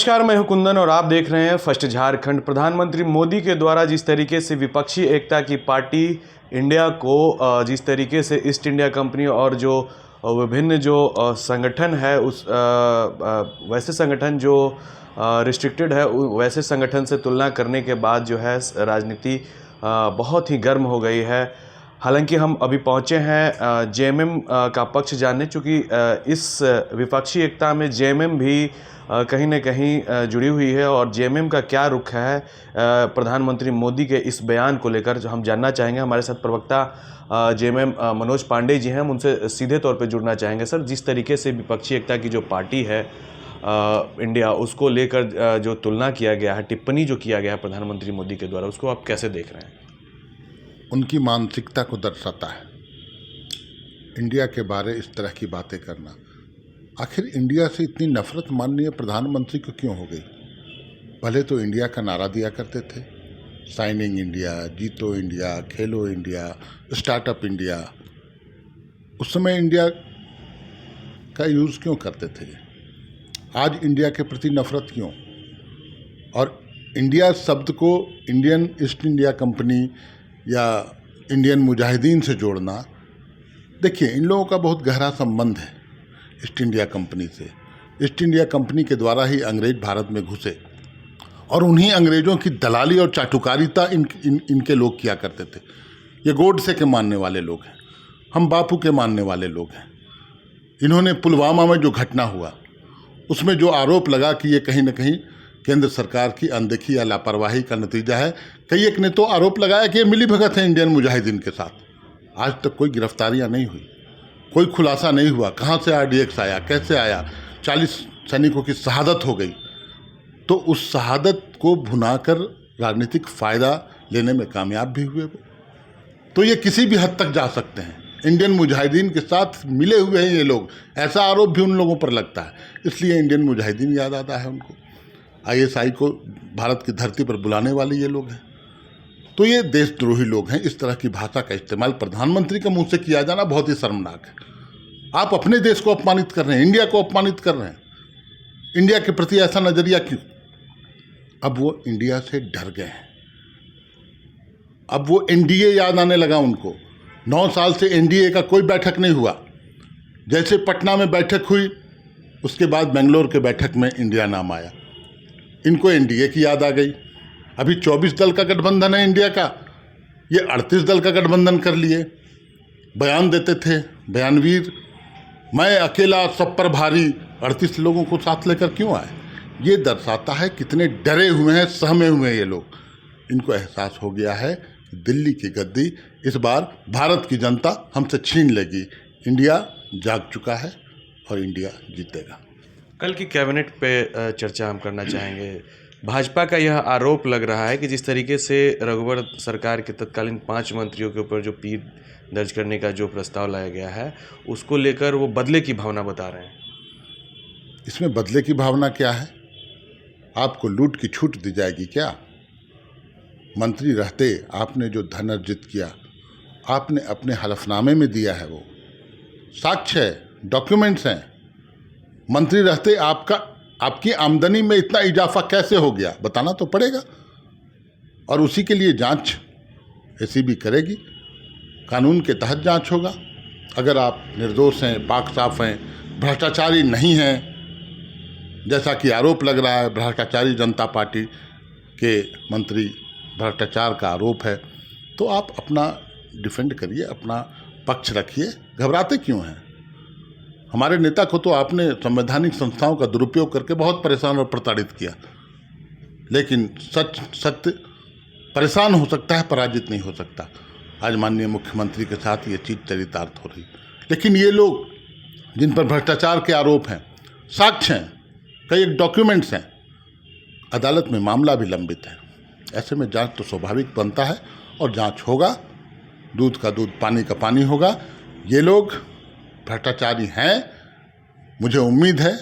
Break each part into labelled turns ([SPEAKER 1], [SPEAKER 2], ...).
[SPEAKER 1] नमस्कार, मैं हूं कुंदन और आप देख रहे हैं फर्स्ट झारखंड। प्रधानमंत्री मोदी के द्वारा जिस तरीके से विपक्षी एकता की पार्टी इंडिया को जिस तरीके से ईस्ट इंडिया कंपनी और जो विभिन्न जो संगठन है उस वैसे संगठन जो रिस्ट्रिक्टेड है वैसे संगठन से तुलना करने के बाद जो है राजनीति बहुत ही गर्म हो गई है। हालांकि हम अभी पहुंचे हैं जेएमएम का पक्ष जानने, चूँकि इस विपक्षी एकता में जेएमएम भी कहीं न कहीं जुड़ी हुई है और जेएमएम का क्या रुख है प्रधानमंत्री मोदी के इस बयान को लेकर जो हम जानना चाहेंगे। हमारे साथ प्रवक्ता जेएमएम मनोज पांडे जी हैं, हम उनसे सीधे तौर पे जुड़ना चाहेंगे। सर, जिस तरीके से विपक्षी एकता की जो पार्टी है इंडिया, उसको लेकर जो तुलना किया गया है, टिप्पणी जो किया गया है प्रधानमंत्री मोदी के द्वारा, उसको आप कैसे देख रहे हैं?
[SPEAKER 2] उनकी मानसिकता को दर्शाता है। इंडिया के बारे इस तरह की बातें करना, आखिर इंडिया से इतनी नफरत माननीय प्रधानमंत्री को क्यों हो गई? पहले तो इंडिया का नारा दिया करते थे, साइनिंग इंडिया, जीतो इंडिया, खेलो इंडिया, स्टार्टअप इंडिया। उस समय इंडिया का यूज़ क्यों करते थे? आज इंडिया के प्रति नफरत क्यों? और इंडिया शब्द को इंडियन ईस्ट इंडिया कंपनी या इंडियन मुजाहिदीन से जोड़ना, देखिए इन लोगों का बहुत गहरा संबंध है ईस्ट इंडिया कंपनी से। ईस्ट इंडिया कंपनी के द्वारा ही अंग्रेज भारत में घुसे और उन्हीं अंग्रेज़ों की दलाली और चाटुकारिता इनके लोग किया करते थे। ये गोडसे के मानने वाले लोग हैं, हम बापू के मानने वाले लोग हैं। इन्होंने पुलवामा में जो घटना हुआ उसमें जो आरोप लगा कि ये कहीं ना कहीं केंद्र सरकार की अनदेखी या लापरवाही का नतीजा है, कई एक ने तो आरोप लगाया कि ये मिलीभगत है इंडियन मुजाहिदीन के साथ। आज तक कोई गिरफ्तारियां नहीं हुई, कोई खुलासा नहीं हुआ, कहाँ से आरडीएक्स आया, कैसे आया। 40 सैनिकों की शहादत हो गई, तो उस शहादत को भुनाकर राजनीतिक फ़ायदा लेने में कामयाब भी हुए वो। तो ये किसी भी हद तक जा सकते हैं, इंडियन मुजाहिदीन के साथ मिले हुए हैं ये लोग, ऐसा आरोप भी उन लोगों पर लगता है। इसलिए इंडियन मुजाहिदीन याद आता है उनको। आईएसआई को भारत की धरती पर बुलाने वाले ये लोग हैं। तो ये देशद्रोही लोग हैं। इस तरह की भाषा का इस्तेमाल प्रधानमंत्री के मुंह से किया जाना बहुत ही शर्मनाक है। आप अपने देश को अपमानित कर रहे हैं, इंडिया को अपमानित कर रहे हैं। इंडिया के प्रति ऐसा नजरिया क्यों? अब वो इंडिया से डर गए हैं, अब वो एनडीए याद आने लगा उनको। 9 साल से एनडीए का कोई बैठक नहीं हुआ। जैसे पटना में बैठक हुई, उसके बाद बेंगलोर के बैठक में इंडिया नाम आया, इनको एनडीए की याद आ गई। अभी 24 दल का गठबंधन है इंडिया का, ये 38 दल का गठबंधन कर लिए। बयान देते थे बयानवीर, मैं अकेला सब पर भारी, 38 लोगों को साथ लेकर क्यों आए? ये दर्शाता है कितने डरे हुए हैं, सहमे हुए हैं ये लोग। इनको एहसास हो गया है कि दिल्ली की गद्दी इस बार भारत की जनता हमसे छीन लेगी। इंडिया जाग चुका है और इंडिया जीतेगा।
[SPEAKER 1] कल की कैबिनेट पे चर्चा हम करना चाहेंगे। भाजपा का यह आरोप लग रहा है कि जिस तरीके से रघुवर सरकार के तत्कालीन 5 मंत्रियों के ऊपर जो पीर दर्ज करने का जो प्रस्ताव लाया गया है, उसको लेकर वो बदले की भावना बता रहे हैं।
[SPEAKER 2] इसमें बदले की भावना क्या है? आपको लूट की छूट दी जाएगी क्या? मंत्री रहते आपने जो धन अर्जित किया, आपने अपने हलफनामे में दिया है, वो साक्ष्य है, डॉक्यूमेंट्स हैं। मंत्री रहते आपकी आमदनी में इतना इजाफा कैसे हो गया, बताना तो पड़ेगा। और उसी के लिए जांच एसीबी करेगी, कानून के तहत जांच होगा। अगर आप निर्दोष हैं, पाक साफ हैं, भ्रष्टाचारी नहीं हैं, जैसा कि आरोप लग रहा है भ्रष्टाचारी जनता पार्टी के मंत्री, भ्रष्टाचार का आरोप है, तो आप अपना डिफेंड करिए, अपना पक्ष रखिए। घबराते क्यों हैं? हमारे नेता को तो आपने संवैधानिक संस्थाओं का दुरुपयोग करके बहुत परेशान और प्रताड़ित किया, लेकिन सत्य परेशान हो सकता है, पराजित नहीं हो सकता। आज माननीय मुख्यमंत्री के साथ ये चीज़ चरितार्थ हो रही। लेकिन ये लोग जिन पर भ्रष्टाचार के आरोप हैं, साक्ष्य हैं, कई एक डॉक्यूमेंट्स हैं, अदालत में मामला भी लंबित है। ऐसे में जांच तो स्वाभाविक बनता है और जांच होगा, दूध का दूध पानी का पानी होगा। ये लोग भ्रष्टाचारी हैं, मुझे उम्मीद है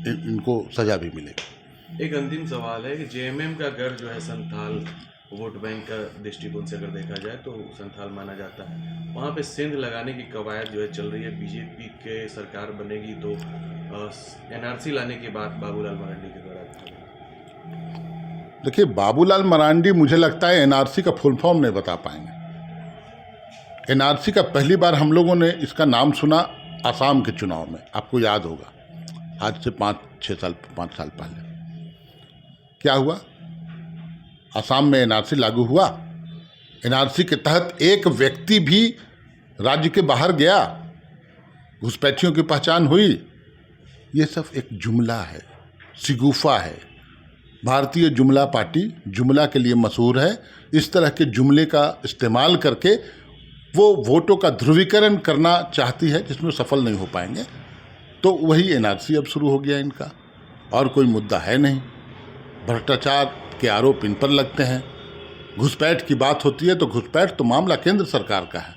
[SPEAKER 2] इनको सजा भी मिलेगी।
[SPEAKER 1] एक अंतिम सवाल है कि जेएमएम का घर जो है संथाल वोट बैंक का दृष्टिकोण से अगर देखा जाए तो संथाल माना जाता है, वहाँ पे सिंध लगाने की कवायद जो है चल रही है। बीजेपी के सरकार बनेगी तो एनआरसी लाने की बात बाबूलाल मरांडी के द्वारा।
[SPEAKER 2] देखिए, बाबूलाल मरांडी मुझे लगता है एनआरसी का फुल फॉर्म नहीं बता पाएंगे। एनआरसी का पहली बार हम लोगों ने इसका नाम सुना आसाम के चुनाव में, आपको याद होगा, आज से 5 साल पहले। क्या हुआ? आसाम में एनआरसी लागू हुआ। एनआरसी के तहत एक व्यक्ति भी राज्य के बाहर गया, घुसपैठियों की पहचान हुई। ये सब एक जुमला है, शिगुफा है। भारतीय जुमला पार्टी जुमला के लिए मशहूर है। इस तरह के जुमले का इस्तेमाल करके वो वोटों का ध्रुवीकरण करना चाहती है, जिसमें सफल नहीं हो पाएंगे। तो वही एनआरसी अब शुरू हो गया इनका, और कोई मुद्दा है नहीं। भ्रष्टाचार के आरोप इन पर लगते हैं। घुसपैठ की बात होती है तो घुसपैठ तो मामला केंद्र सरकार का है।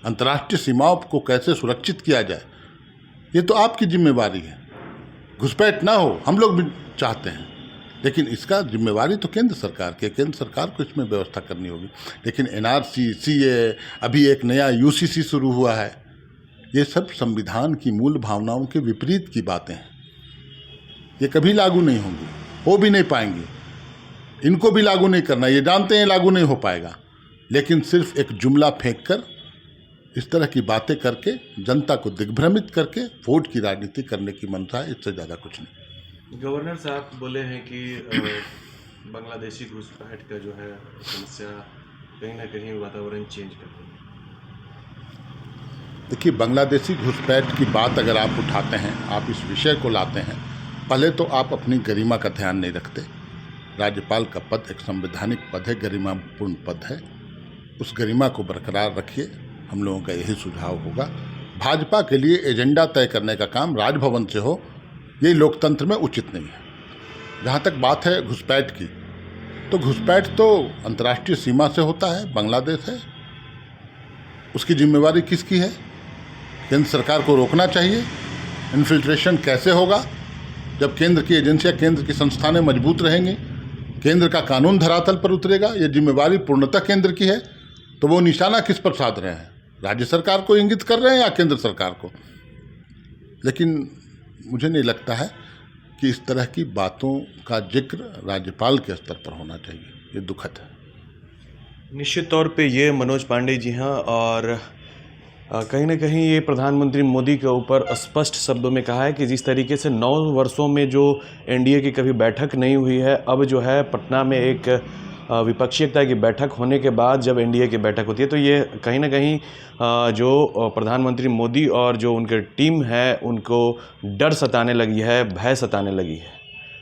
[SPEAKER 2] अंतर्राष्ट्रीय सीमाओं को कैसे सुरक्षित किया जाए, ये तो आपकी जिम्मेवारी है। घुसपैठ ना हो, हम लोग भी चाहते हैं, लेकिन इसका जिम्मेवारी तो केंद्र सरकार की है। केंद्र सरकार को इसमें व्यवस्था करनी होगी। लेकिन एनआरसी, सीए, अभी एक नया यूसीसी शुरू हुआ है, ये सब संविधान की मूल भावनाओं के विपरीत की बातें हैं। ये कभी लागू नहीं होंगी, हो भी नहीं पाएंगी। इनको भी लागू नहीं करना, ये जानते हैं लागू नहीं हो पाएगा। लेकिन सिर्फ एक जुमला फेंक कर, इस तरह की बातें करके, जनता को दिग्भ्रमित करके वोट की राजनीति करने की मंशा है, इससे ज़्यादा कुछ नहीं।
[SPEAKER 1] गवर्नर साहब बोले हैं कि बांग्लादेशी घुसपैठ का जो है समस्या कहीं ना कहीं वातावरण चेंज कर रही है।
[SPEAKER 2] देखिए, बांग्लादेशी घुसपैठ की बात अगर आप उठाते हैं, आप इस विषय को लाते हैं, पहले तो आप अपनी गरिमा का ध्यान नहीं रखते। राज्यपाल का पद एक संवैधानिक पद है, गरिमापूर्ण पद है। उस गरिमा को बरकरार रखिए, हम लोगों का यही सुझाव होगा। भाजपा के लिए एजेंडा तय करने का काम राजभवन से हो, ये लोकतंत्र में उचित नहीं है। जहाँ तक बात है घुसपैठ की, तो घुसपैठ तो अंतर्राष्ट्रीय सीमा से होता है, बांग्लादेश है। उसकी जिम्मेवारी किसकी है? केंद्र सरकार को रोकना चाहिए। इन्फिल्ट्रेशन कैसे होगा? जब केंद्र की एजेंसियां, केंद्र की संस्थानें मजबूत रहेंगी, केंद्र का कानून धरातल पर उतरेगा। ये जिम्मेवारी पूर्णतः केंद्र की है। तो वो निशाना किस पर साध रहे हैं? राज्य सरकार को इंगित कर रहे हैं या केंद्र सरकार को? लेकिन मुझे नहीं लगता है कि इस तरह की बातों का जिक्र राज्यपाल के स्तर पर होना चाहिए। ये दुखद है।
[SPEAKER 1] निश्चित तौर पे ये मनोज पांडे जी हैं, और कहीं ना कहीं ये प्रधानमंत्री मोदी के ऊपर स्पष्ट शब्दों में कहा है कि जिस तरीके से 9 वर्षों में जो एनडीए की कभी बैठक नहीं हुई है, अब जो है पटना में एक विपक्षी एकता की बैठक होने के बाद जब एनडीए की बैठक होती है, तो ये कहीं ना कहीं जो प्रधानमंत्री मोदी और जो उनके टीम है उनको डर सताने लगी है, भय सताने लगी है।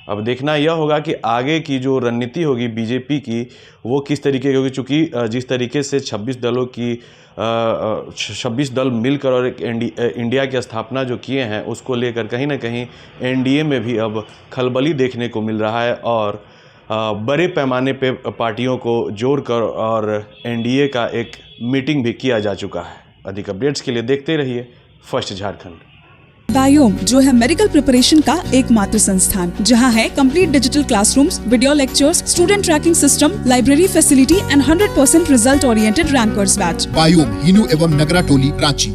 [SPEAKER 1] अब देखना यह होगा कि आगे की जो रणनीति होगी बीजेपी की, वो किस तरीके की होगी। चूँकि जिस तरीके से 26 दलों की 26 दल मिलकर और एक इंडिया की स्थापना जो किए हैं, उसको लेकर कहीं ना कहीं एनडीए में भी अब खलबली देखने को मिल रहा है, और बड़े पैमाने पे पार्टियों को जोड़कर और एनडीए का एक मीटिंग भी किया जा चुका है। अधिक अपडेट्स के लिए देखते रहिए फर्स्ट झारखंड।
[SPEAKER 3] बायोम जो है मेडिकल प्रिपरेशन का एकमात्र संस्थान, जहां है complete digital classrooms, video lectures, student tracking system, library facility and 100% result oriented rankers batch.
[SPEAKER 4] Biome, Hinoo एवं नगरा टोली, रांची।